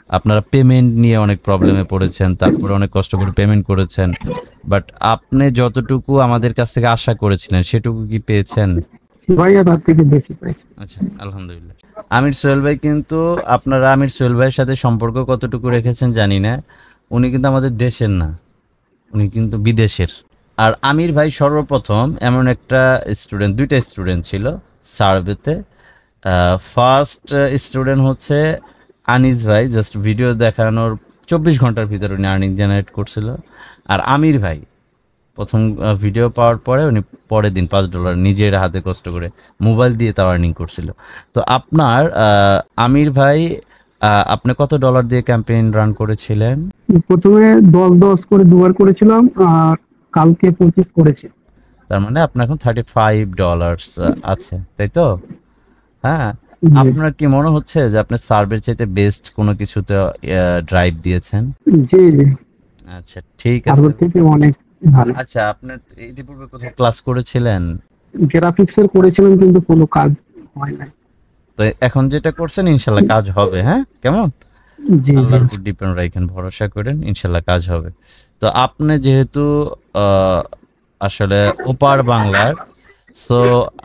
আপনারা পেমেন্ট নিয়ে অনেক প্রবলেমে পড়েছেন, তারপরে অনেক কষ্ট করে পেমেন্ট করেছেন, বাট আপনি যতটুকু আমাদের কাছ থেকে আশা করেছিলেন সেটুকু কি পেয়েছেন? ভাইয়া তার থেকে বেশি পাইছে। আচ্ছা, আলহামদুলিল্লাহ। আমির সোহেল ভাই কিন্তু, আপনারা আমির সোহেল ভাইয়ের সাথে সম্পর্ক কতটুকু রেখেছেন জানি না, উনি কিন্তু আমাদের দেশের না, উনি কিন্তু বিদেশের। আর আমির ভাই সর্বপ্রথম এমন একটা স্টুডেন্ট, দুইটা স্টুডেন্ট ছিল সার্ভেতে। ফার্স্ট স্টুডেন্ট হচ্ছে আনিস ভাই, জাস্ট ভিডিও দেখানোর 24 ঘন্টার ভিতরে উনি আর্নিং জেনারেট করছিল। আর আমির ভাই প্রথম ভিডিও পাওয়ার পরে উনি পরের দিন $5 নিজের হাতে কষ্ট করে মোবাইল দিয়ে তাও আর্নিং করছিল। তো আপনার আমির ভাই, আপনি কত ডলার দিয়ে ক্যাম্পেইন রান করেছিলেন? প্রথমে 10-10 করে দুবার করেছিলাম, আর কালকে 25 করেছি। তার মানে আপনার এখন $35 আছে, তাই তো? হ্যাঁ। জি। আপনার কি মনে হচ্ছে যে আপনি সার্ভের চাইতে বেস্ট কোনো কিছুতে ড্রাইভ দিয়েছেন? জি জি, আচ্ছা, ঠিক আছে। সার্ভার থেকে অনেক ভালো। আচ্ছা, আপনি ইতিপূর্বে কোথাও ক্লাস করেছিলেন? গ্রাফিক্সের করেছিলাম কিন্তু কোনো কাজ হয় নাই। তো এখন যেটা করছেন ইনশাল্লাহ কাজ হবে, হ্যাঁ? কেমন? জি জি। আল্লাহর উপর ডিপেন্ড রাখেন, ভরসা করেন, ইনশাল্লাহ কাজ হবে। তো আপনি যেহেতু আহ, আসলে ওপার বাংলার, সো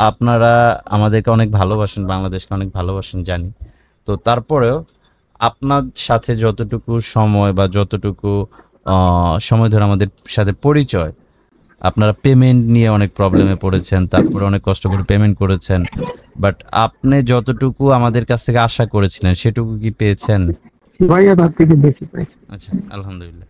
আপনারা আমাদেরকে অনেক ভালোবাসেন, বাংলাদেশকে অনেক ভালোবাসেন জানি। তো তারপরেও আপনার সাথে যতটুকু সময় বা যতটুকু সময় ধরে আমাদের সাথে পরিচয়, আপনারা পেমেন্ট নিয়ে অনেক প্রবলেমে পড়েছেন, তারপরে অনেক কষ্ট করে পেমেন্ট করেছেন, বাট আপনি যতটুকু আমাদের কাছ থেকে আশা করেছিলেন সেটুকু কি পেয়েছেন? ভাইয়া তার থেকে বেশি পাইছে। আচ্ছা, আলহামদুলিল্লাহ।